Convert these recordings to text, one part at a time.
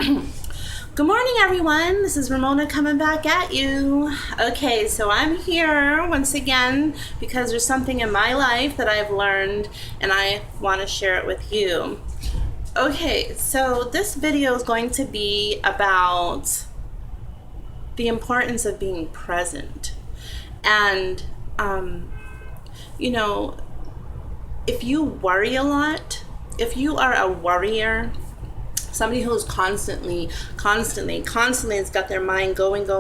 Good morning, everyone. This is Ramona coming back at you. Okay, so I'm here once again because there's something in my life that I've learned and I want to share it with you. Okay, so this video is going to be about the importance of being present. And, you know, if you worry a lot, if you are a worrier, somebody who's constantly has got their mind going,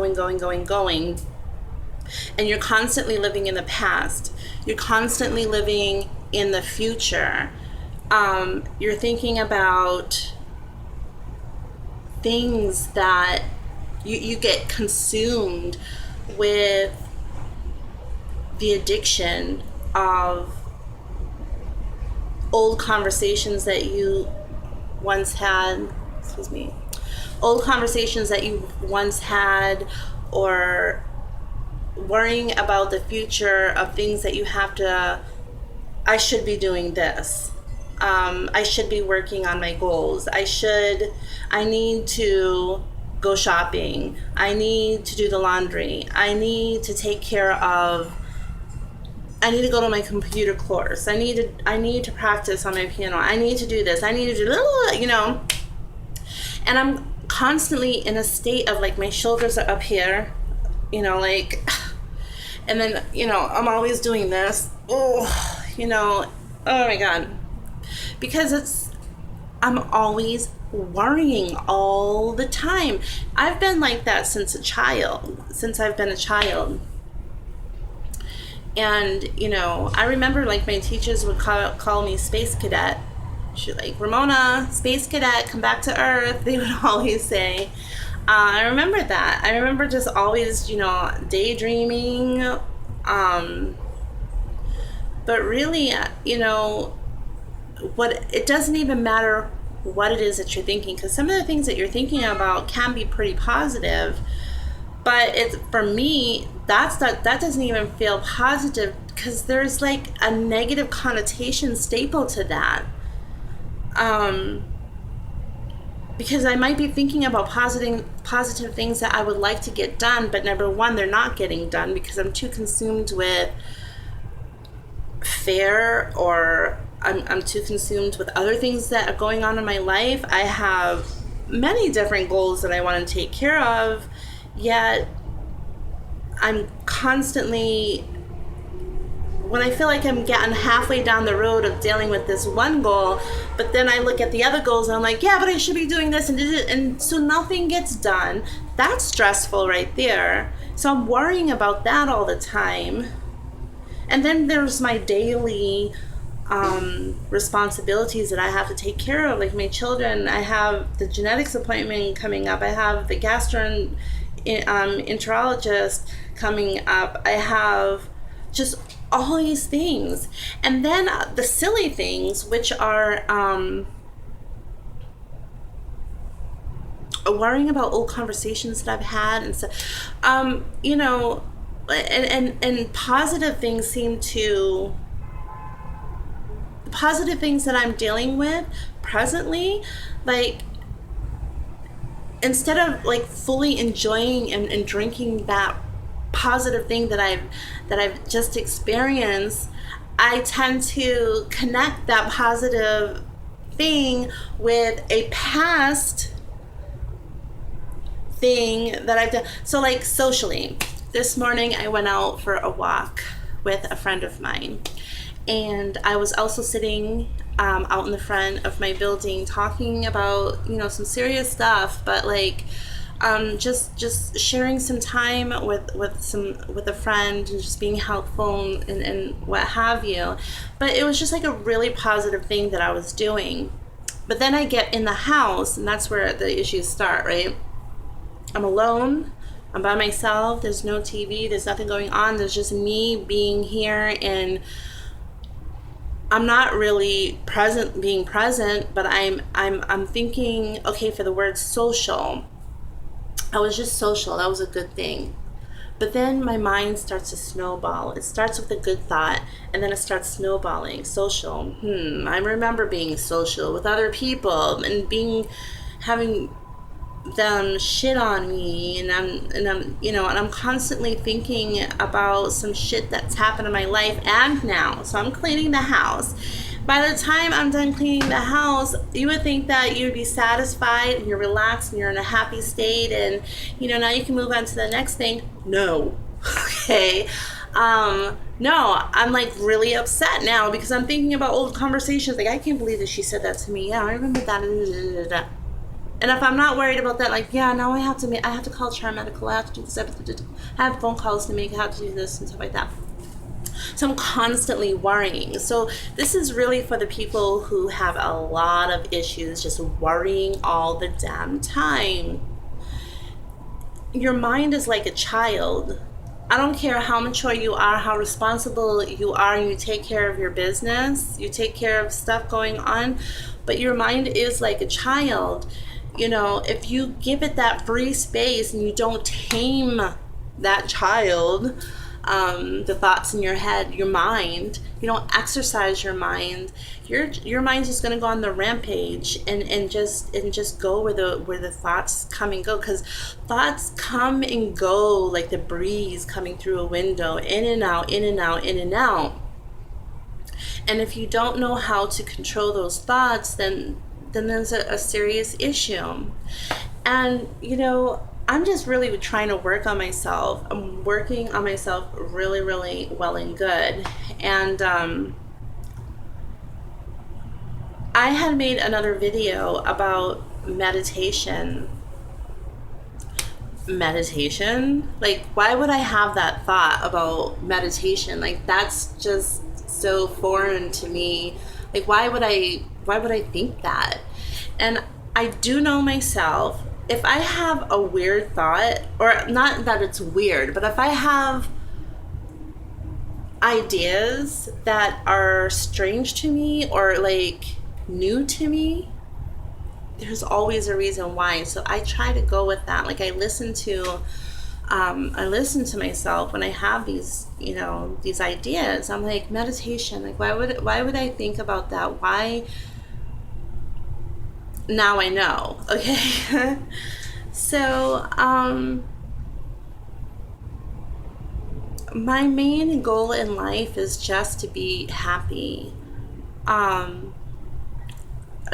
and you're constantly living in the past, you're constantly living in the future, you're thinking about things that you get consumed with the addiction of old conversations that you once had, old conversations that you once had, or worrying about the future of things that you have to, I should be doing this. I should be working on my goals. I need to go shopping. I need to do the laundry. I need to go to my computer course. I need to practice on my piano. I need to do this. I need to do, and I'm constantly in a state of like my shoulders are up here, and then, I'm always doing this. Oh, oh my God. Because I'm always worrying all the time. I've been like that since I've been a child. And, I remember like my teachers would call me Space Cadet. She's like, Ramona, Space Cadet, come back to Earth. They would always say. I remember that. I remember just always, daydreaming. But really, it doesn't even matter what it is that you're thinking, because some of the things that you're thinking about can be pretty positive. But for me, that doesn't even feel positive, because there's like a negative connotation stapled to that. Because I might be thinking about positive things that I would like to get done, but number one, they're not getting done because I'm too consumed with fear, or I'm too consumed with other things that are going on in my life. I have many different goals that I want to take care of, yet I'm constantly, when I feel like I'm getting halfway down the road of dealing with this one goal, but then I look at the other goals and I'm like, yeah, but I should be doing this, and so nothing gets done. That's stressful right there. So I'm worrying about that all the time. And then there's my daily responsibilities that I have to take care of, like my children. I have the genetics appointment coming up. I have the gastroenterologist coming up. I have just all these things. And then the silly things, which are worrying about old conversations that I've had and stuff. And positive things positive things that I'm dealing with presently, like, instead of like fully enjoying and drinking that positive thing that I've just experienced, I tend to connect that positive thing with a past thing that I've done. So like socially, this morning I went out for a walk with a friend of mine, and I was also sitting out in the front of my building talking about some serious stuff, but like just sharing some time with a friend and just being helpful and what have you. But it was just like a really positive thing that I was doing. But then I get in the house, and that's where the issues start, right? I'm alone. I'm by myself. There's no TV. There's nothing going on. There's just me being here, and I'm not really being present, but I'm thinking, okay, for the word social, I was just social. That was a good thing. But then my mind starts to snowball. It starts with a good thought, and then it starts snowballing. Social. I remember being social with other people and having them shit on me, and I'm constantly thinking about some shit that's happened in my life and now. So I'm cleaning the house. By the time I'm done cleaning the house, you would think that you'd be satisfied and you're relaxed and you're in a happy state, and now you can move on to the next thing. No. Okay. No, I'm like really upset now because I'm thinking about old conversations. Like, I can't believe that she said that to me. Yeah, I remember that. And if I'm not worried about that, like, yeah, now I have to call Char Medical, I have to do this, I have phone calls to make, I have to do this and stuff like that. So I'm constantly worrying. So this is really for the people who have a lot of issues, just worrying all the damn time. Your mind is like a child. I don't care how mature you are, how responsible you are, and you take care of your business, you take care of stuff going on, but your mind is like a child. If you give it that free space and you don't tame that child, the thoughts in your head, your mind, you don't exercise your mind, your mind's just going to go on the rampage and just go where the thoughts come and go, because thoughts come and go like the breeze coming through a window, in and out, in and out, in and out. And if you don't know how to control those thoughts, then there's a serious issue. And I'm just really trying to work on myself. I'm working on myself really, really well and good. And I had made another video about meditation. Like, why would I have that thought about meditation? Like, that's just so foreign to me. Like, why would I think that? And I do know myself. If I have a weird thought, or not that it's weird, but if I have ideas that are strange to me or like new to me, there's always a reason why. So I try to go with that. Like, I listen to myself when I have these ideas. I'm like, meditation. Like, why would I think about that? Why? Now I know. Okay. So, my main goal in life is just to be happy. And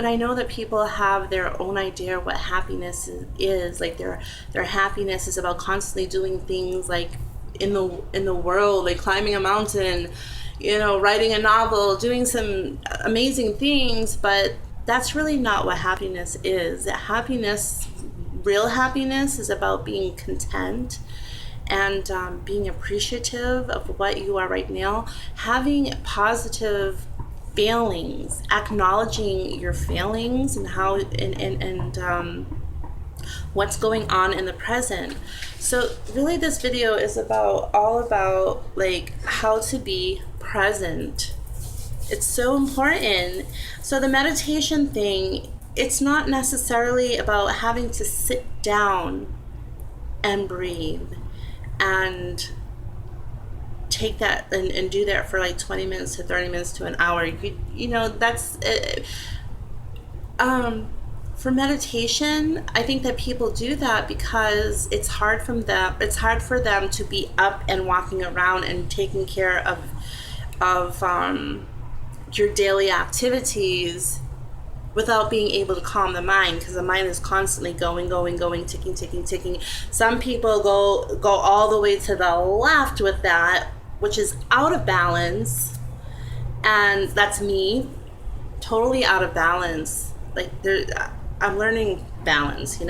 I know that people have their own idea of what happiness is. Like, their happiness is about constantly doing things like in the world, like climbing a mountain, writing a novel, doing some amazing things, but that's really not what happiness is. Real happiness is about being content and being appreciative of what you are right now, having positive feelings, acknowledging your feelings and how and what's going on in the present. So really, this video is all about like how to be present. It's so important. So the meditation thing, it's not necessarily about having to sit down and breathe and take that and do that for like 20 minutes to 30 minutes to an hour. That's for meditation. I think that people do that because it's hard for them to be up and walking around and taking care of your daily activities without being able to calm the mind, because the mind is constantly going, ticking. Some people go all the way to the left with that, which is out of balance, and that's me, totally out of balance. Like, I'm learning balance, But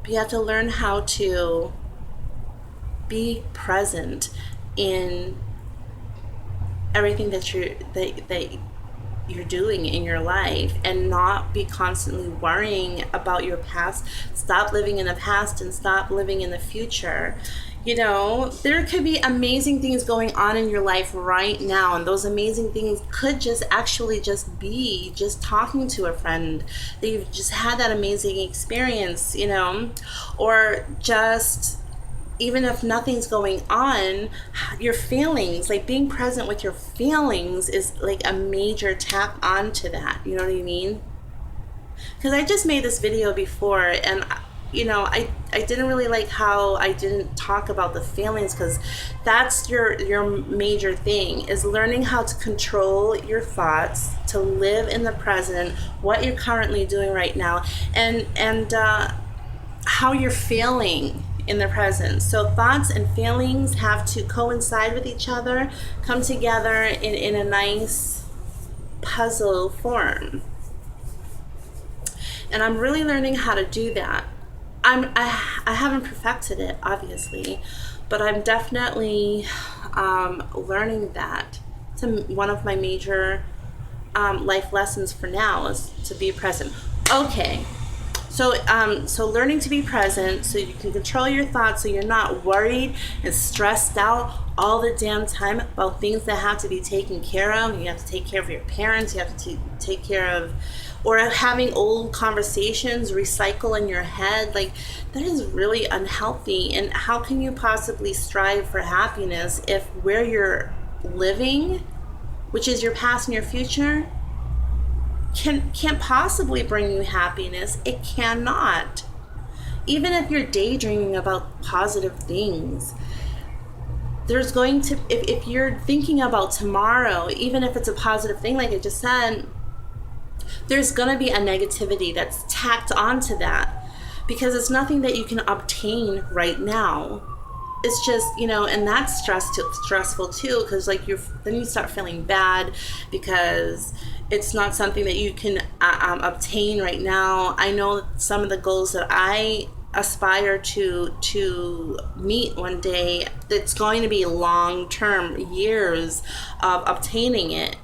you have to learn how to be present in everything that you're doing in your life, and not be constantly worrying about your past. Stop living in the past and stop living in the future. There could be amazing things going on in your life right now, and those amazing things could just be just talking to a friend that you've just had that amazing experience, or just, even if nothing's going on, your feelings, like being present with your feelings, is like a major tap onto that. You know what I mean? because I just made this video before, and I didn't really like how I didn't talk about the feelings, because that's your major thing, is learning how to control your thoughts, to live in the present, what you're currently doing right now, and how you're feeling in the present. So thoughts and feelings have to coincide with each other, come together in a nice puzzle form. And I'm really learning how to do that. I haven't perfected it, obviously, but I'm definitely learning that. It's one of my major life lessons for now, is to be present. Okay, so learning to be present so you can control your thoughts, so you're not worried and stressed out all the damn time about things that have to be taken care of. You have to take care of your parents, you have to take care of, or having old conversations recycle in your head. Like, that is really unhealthy. And how can you possibly strive for happiness if where you're living, which is your past and your future, can't possibly bring you happiness? It cannot. Even if you're daydreaming about positive things, there's going to, if you're thinking about tomorrow, even if it's a positive thing, like I just said, there's going to be a negativity that's tacked onto that, because it's nothing that you can obtain right now. It's just, and that's stressful too, because like then you start feeling bad because it's not something that you can obtain right now. I know some of the goals that I aspire to meet one day, it's going to be long-term, years of obtaining it.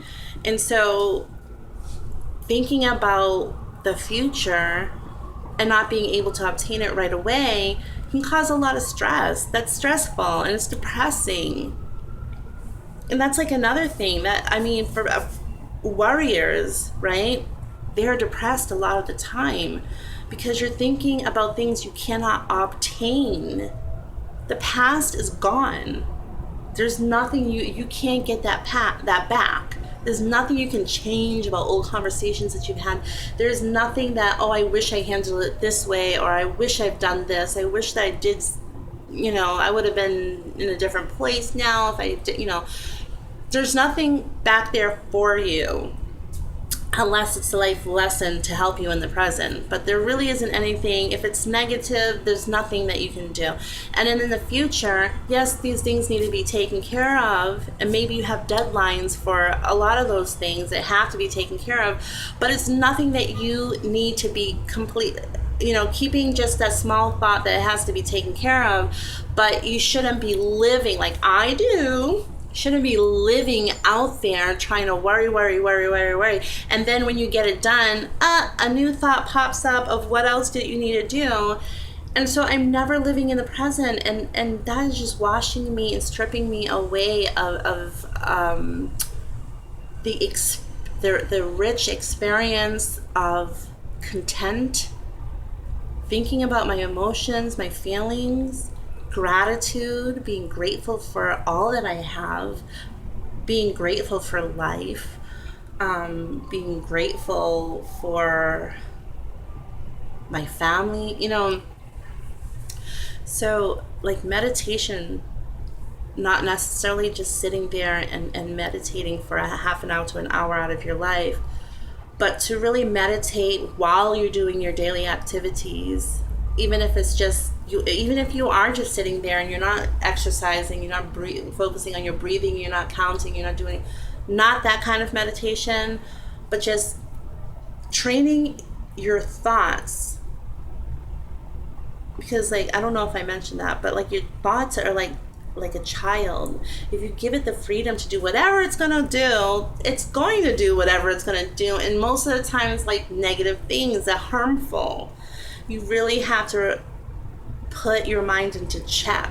And so thinking about the future and not being able to obtain it right away can cause a lot of stress. That's stressful and it's depressing. And that's like another thing that, for warriors, right? They are depressed a lot of the time because you're thinking about things you cannot obtain. The past is gone. There's nothing you can't get that back. There's nothing you can change about old conversations that you've had. There's nothing that, I wish I handled it this way, or I wish I've done this. I wish that I did, I would have been in a different place now if I did, There's nothing back there for you unless it's a life lesson to help you in the present. But there really isn't anything. If it's negative, there's nothing that you can do. And then in the future, yes, these things need to be taken care of, and maybe you have deadlines for a lot of those things that have to be taken care of, but it's nothing that you need to be complete, keeping just that small thought that it has to be taken care of. But you shouldn't be living like I do. Shouldn't be living out there trying to worry. And then when you get it done, a new thought pops up of what else did you need to do. And so I'm never living in the present, and that is just washing me and stripping me away of the rich experience of content, thinking about my emotions, my feelings, gratitude, being grateful for all that I have, being grateful for life, being grateful for my family, So like meditation, not necessarily just sitting there and meditating for a half an hour to an hour out of your life, but to really meditate while you're doing your daily activities, even if it's just even if you are just sitting there and you're not exercising, you're not focusing on your breathing, you're not counting, you're not doing, not that kind of meditation, but just training your thoughts. Because I don't know if I mentioned that, but your thoughts are like a child. If you give it the freedom to do whatever it's going to do, it's going to do whatever it's going to do. And most of the time it's negative things that are harmful. You really have to put your mind into check.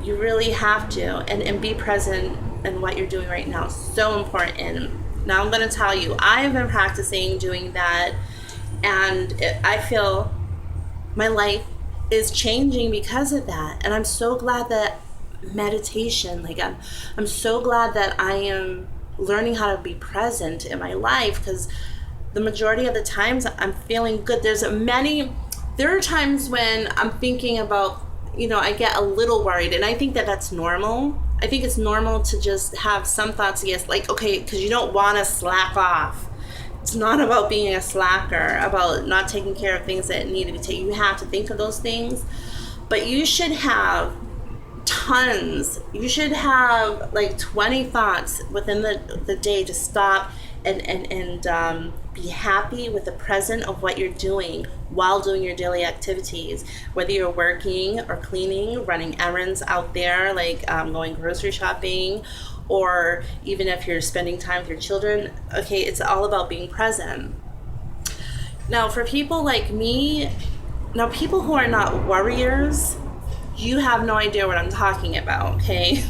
You really have to, and be present in what you're doing right now. So important. Now I'm going to tell you, I have been practicing doing that, and I feel my life is changing because of that. And I'm so glad that meditation, I'm so glad that I am learning how to be present in my life, because the majority of the times I'm feeling good. There are times when I'm thinking about, I get a little worried, and I think that that's normal. I think it's normal to just have some thoughts, yes, like, okay, because you don't want to slack off. It's not about being a slacker, about not taking care of things that need to be taken. You have to think of those things, but you should have tons. You should have like 20 thoughts within the day to stop and be happy with the present of what you're doing while doing your daily activities, whether you're working or cleaning, running errands out there, like going grocery shopping, or even if you're spending time with your children. Okay, it's all about being present. Now, for people like me, people who are not warriors, you have no idea what I'm talking about, okay?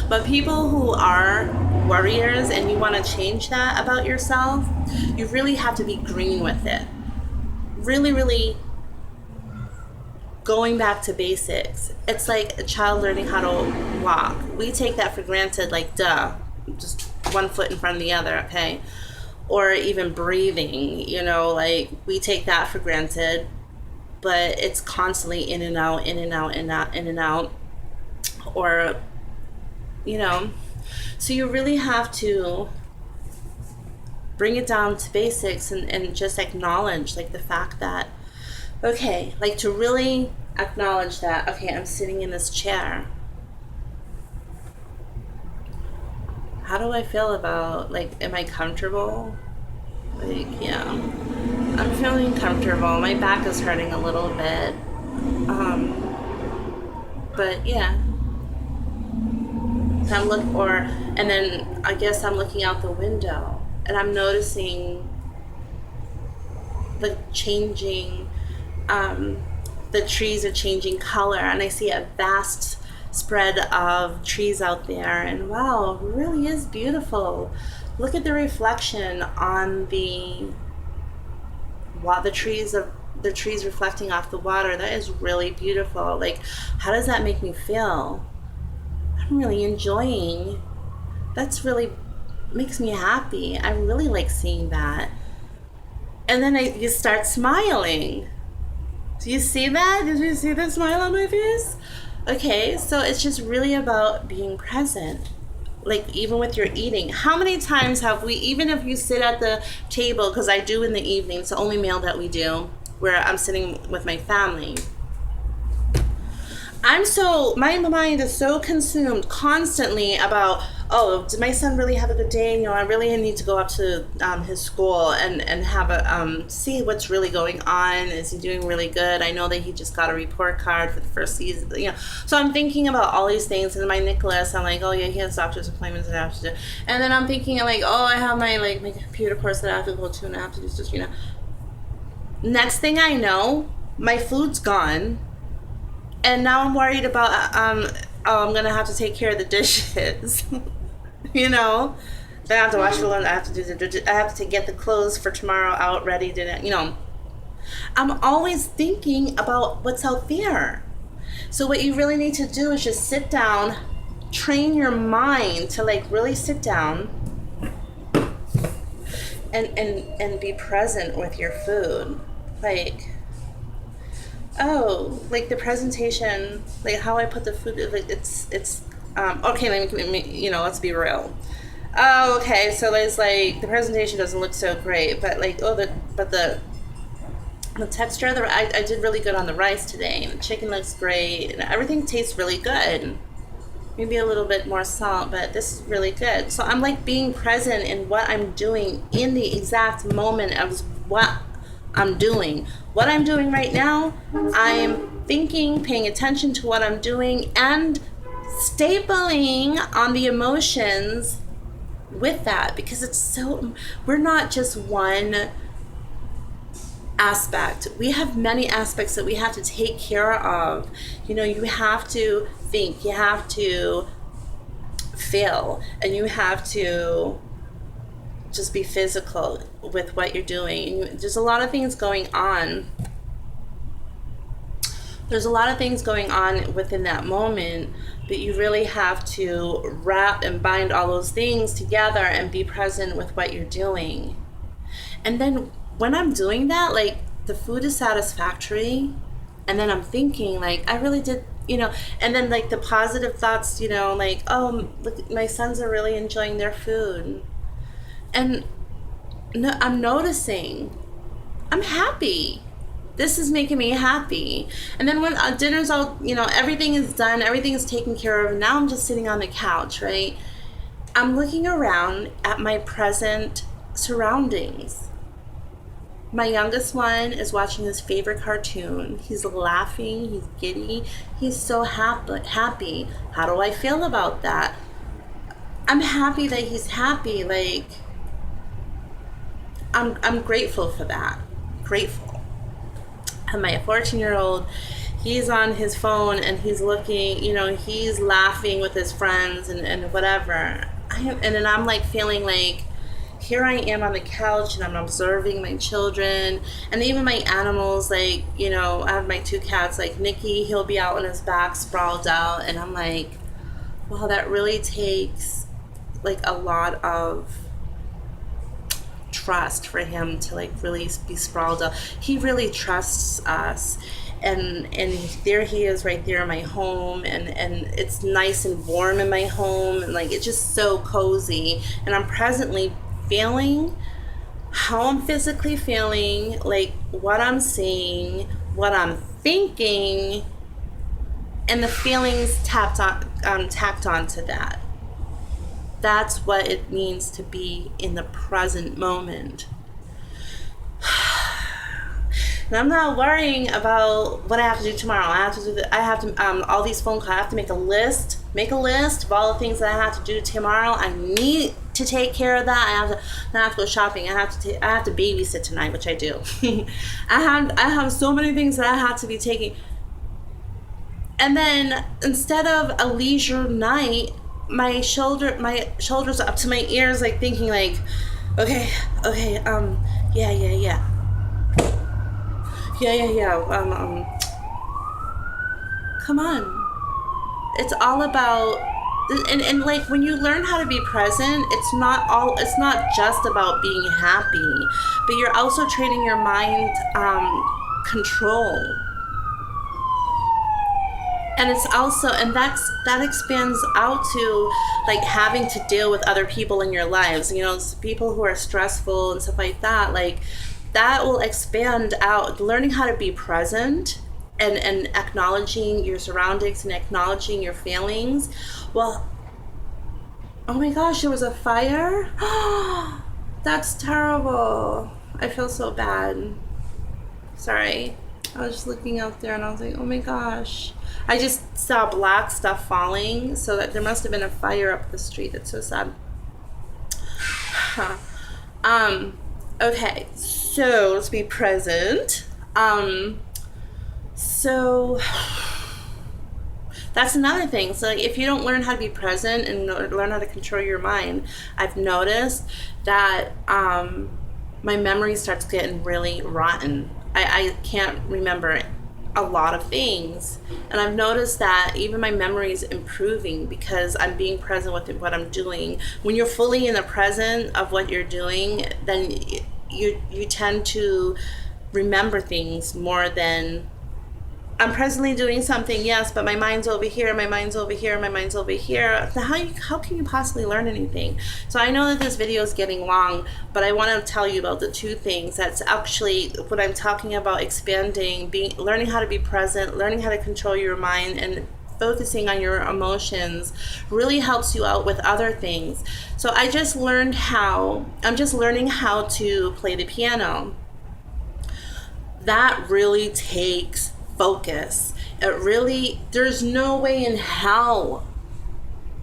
But people who are warriors and you want to change that about yourself, you really have to be green with it. Really, really going back to basics. It's like a child learning how to walk. We take that for granted, like, duh, just one foot in front of the other, okay? Or even breathing, like we take that for granted. But it's constantly in and out, in and out, in and out, or, so you really have to bring it down to basics and just acknowledge, like, the fact that, okay, like, to really acknowledge that, okay, I'm sitting in this chair. How do I feel about, like, am I comfortable? Like, yeah, I'm feeling comfortable. My back is hurting a little bit. But yeah. And then I guess I'm looking out the window and I'm noticing the changing, the trees are changing color, and I see a vast spread of trees out there, and wow, it really is beautiful. Look at the reflection on the trees reflecting off the water. That is really beautiful. Like, how does that make me feel? I'm really enjoying. That's really makes me happy. I really like seeing that. And then you start smiling. Do you see that? Did you see the smile on my face? Okay, so it's just really about being present. Like, even with your eating, how many times have we, even if you sit at the table, because I do in the evening, it's the only meal that we do, where I'm sitting with my family. My mind is so consumed constantly about, oh, did my son really have a good day? I really need to go up to his school and have see what's really going on. Is he doing really good? I know that he just got a report card for the first season, So I'm thinking about all these things. And my Nicholas, I'm like, oh yeah, he has doctor's appointments that I have to do. And then I'm thinking, like, oh, I have my computer course that I have to go to, and I have to do just, Next thing I know, my food's gone. And now I'm worried about, I'm going to have to take care of the dishes. Then I have to wash the laundry. I have to get the clothes for tomorrow out ready to, I'm always thinking about what's out there. So what you really need to do is just sit down, train your mind to really sit down and be present with your food. The presentation, how I put the food, it's okay, let's be real. Oh, okay, so there's the presentation doesn't look so great, but the texture of I did really good on the rice today, and the chicken looks great, and everything tastes really good. Maybe a little bit more salt, but this is really good. So I'm being present in what I'm doing in the exact moment of what I'm doing. What I'm doing right now, I'm thinking, paying attention to what I'm doing, and stapling on the emotions with that, because we're not just one aspect. We have many aspects that we have to take care of. You have to think, you have to feel, and you have to just be physical with what you're doing. There's a lot of things going on. There's a lot of things going on within that moment, but you really have to wrap and bind all those things together and be present with what you're doing. And then when I'm doing that, like, the food is satisfactory, and then I'm thinking, like, I really did, and then, like, the positive thoughts, like, oh, look, my sons are really enjoying their food. And no, I'm noticing, I'm happy. This is making me happy. And then when dinner's all, everything is done, everything is taken care of, now I'm just sitting on the couch, right? I'm looking around at my present surroundings. My youngest one is watching his favorite cartoon. He's laughing, he's giddy, he's so happy. How do I feel about that? I'm happy that he's happy. Like, I'm grateful for that. Grateful. And my 14-year-old, he's on his phone and he's looking, he's laughing with his friends and whatever. And then I'm like feeling like, here I am on the couch and I'm observing my children and even my animals. Like, I have my 2 cats, like Nicky, he'll be out on his back sprawled out, and I'm like, wow, that really takes like a lot of trust for him to like really be sprawled out. He really trusts us. And there he is right there in my home, and it's nice and warm in my home, and like it's just so cozy. And I'm presently feeling how I'm physically feeling, like what I'm seeing, what I'm thinking, and the feelings tacked on to that. That's what it means to be in the present moment. And I'm not worrying about what I have to do tomorrow. I have to all these phone calls. I have to make a list of all the things that I have to do tomorrow. I need to take care of that. I have to go shopping. I have to babysit tonight, which I do. I have so many things that I have to be taking. And then instead of a leisure night, my shoulders up to my ears, like thinking like, okay, yeah. Come on. It's all about, and like when you learn how to be present, it's not just about being happy, but you're also training your mind control. And it's also, and that expands out to like having to deal with other people in your lives, people who are stressful and stuff like that. Like, that will expand out. Learning how to be present and acknowledging your surroundings and acknowledging your feelings. Well, oh my gosh, there was a fire? That's terrible. I feel so bad. Sorry. I was just looking out there and I was like, oh my gosh. I just saw black stuff falling, so that there must have been a fire up the street. That's so sad. Okay, so let's be present. So that's another thing. So like, if you don't learn how to be present and learn how to control your mind, I've noticed that my memory starts getting really rotten. I can't remember a lot of things, and I've noticed that even my memory is improving because I'm being present with what I'm doing. When you're fully in the present of what you're doing, then you tend to remember things more than, I'm presently doing something, yes, but my mind's over here, my mind's over here, my mind's over here. How can you possibly learn anything? So I know that this video is getting long, but I want to tell you about the 2 things. That's actually what I'm talking about: expanding, learning how to be present, learning how to control your mind, and focusing on your emotions really helps you out with other things. So I'm just learning how to play the piano. That really takes focus. There's no way in hell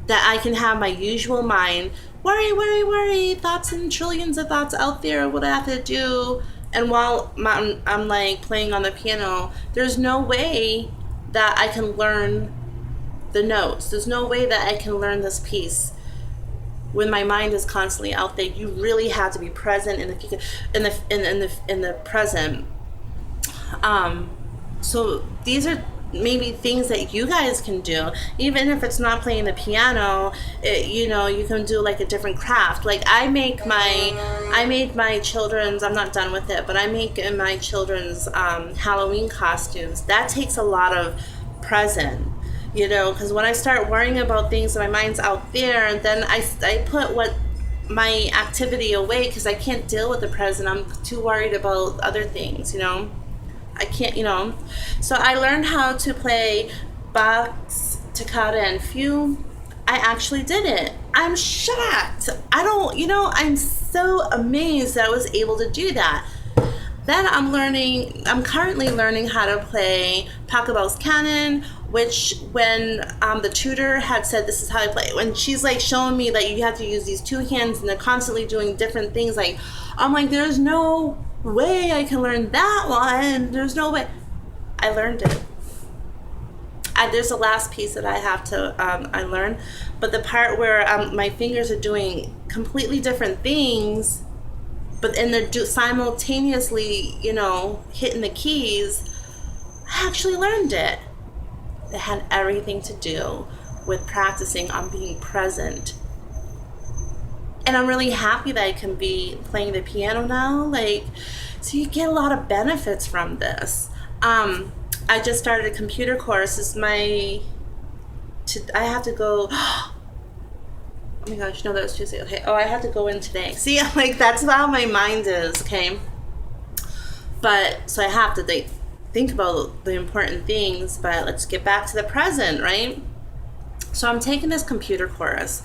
that I can have my usual mind, worry, thoughts and trillions of thoughts out there, what I have to do, and while I'm like playing on the piano, there's no way that I can learn the notes. There's no way that I can learn this piece when my mind is constantly out there. You really have to be present in the present. So these are maybe things that you guys can do, even if it's not playing the piano. You can do like a different craft. Like I made my children's, I'm not done with it, but I make my children's Halloween costumes. That takes a lot of present, because when I start worrying about things and my mind's out there, and then I put my activity away because I can't deal with the present. I'm too worried about other things, I can't, So I learned how to play box, toccata, and fugue. I actually did it. I'm shocked. I'm so amazed that I was able to do that. Then I'm currently learning how to play Pachelbel's Canon, which when the tutor had said this is how I play, when she's like showing me that you have to use these two hands and they're constantly doing different things, like, I'm like, there's no way I can learn that one. There's no way. I learned it. There's a last piece that I have to I learn, but the part where my fingers are doing completely different things, but and they're simultaneously, hitting the keys, I actually learned it. It had everything to do with practicing on being present. And I'm really happy that I can be playing the piano now. So you get a lot of benefits from this. I just started a computer course. I have to go. Oh my gosh, no, that was Tuesday. Okay. Oh, I have to go in today. See, that's how my mind is. Okay. But so I have to think about the important things. But let's get back to the present, right? So I'm taking this computer course.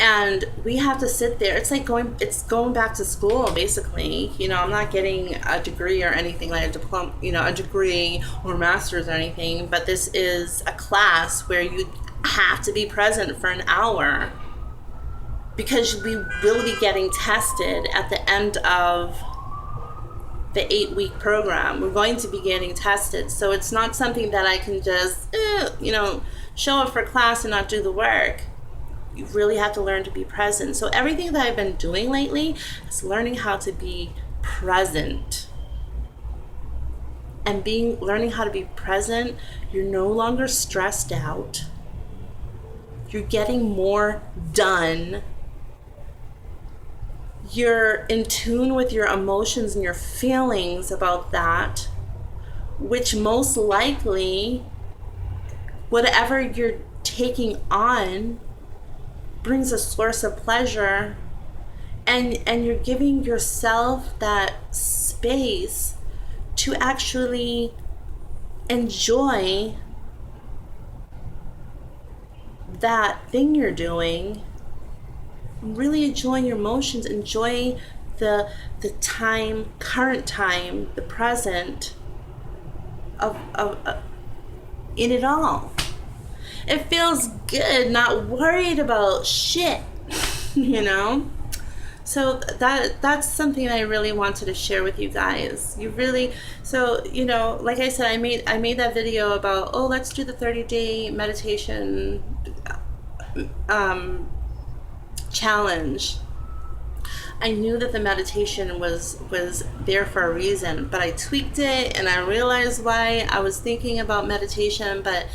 And we have to sit there. It's going back to school, basically. I'm not getting a degree or anything like a diploma, a degree or master's or anything. But this is a class where you have to be present for an hour, because we will be getting tested at the end of the 8-week program. We're going to be getting tested. So it's not something that I can just, show up for class and not do the work. You really have to learn to be present. So everything that I've been doing lately is learning how to be present. And learning how to be present, you're no longer stressed out. You're getting more done. You're in tune with your emotions and your feelings about that, which most likely, whatever you're taking on brings a source of pleasure, and you're giving yourself that space to actually enjoy that thing you're doing, really enjoying your emotions, enjoy the current time, the present of in it all. It feels good, not worried about shit, So that's something I really wanted to share with you guys. Like I said, I made that video about, let's do the 30-day meditation challenge. I knew that the meditation was there for a reason, but I tweaked it and I realized why I was thinking about meditation. But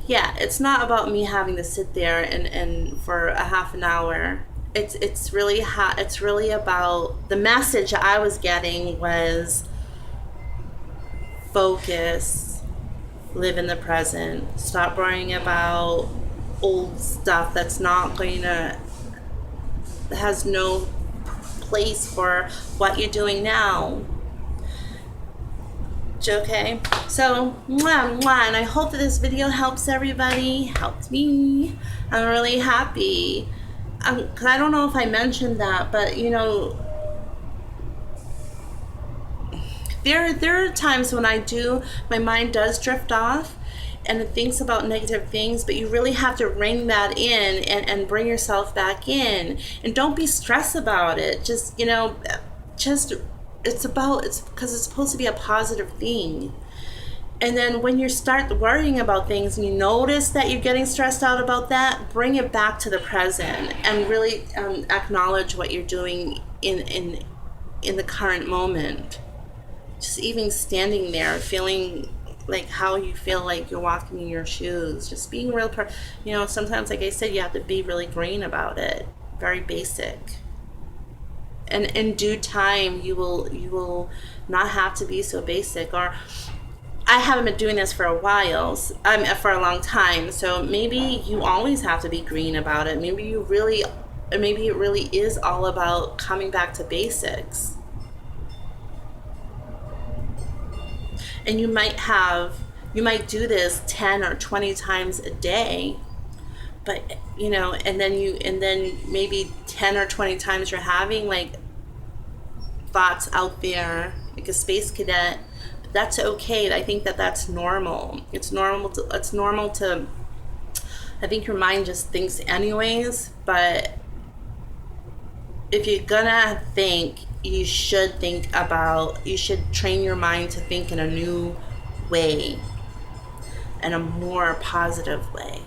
yeah, it's not about me having to sit there and for a half an hour. It's really about the message I was getting was focus, live in the present, stop worrying about old stuff that's has no place for what you're doing now. Okay, so and I hope that this video helps everybody. Helped me. I'm really happy. Cause I don't know if I mentioned that, but there are times when my mind does drift off and it thinks about negative things, but you really have to ring that in and bring yourself back in, and don't be stressed about it. It's because it's supposed to be a positive thing. And then when you start worrying about things and you notice that you're getting stressed out about that, bring it back to the present and really acknowledge what you're doing in the current moment. Just even standing there, feeling like how you feel like you're walking in your shoes. Just being real, sometimes, like I said, you have to be really green about it. Very basic. And in due time, you will not have to be so basic. Or I haven't been doing this for a while, for a long time. So maybe you always have to be green about it. Maybe it really is all about coming back to basics. And you might do this 10 or 20 times a day, but and then maybe 10 or 20 times you're having like thoughts out there like a space cadet. But that's okay. I think that that's normal. It's normal to I think your mind just thinks anyways, but if you're gonna think, you should train your mind to think in a new way, in a more positive way.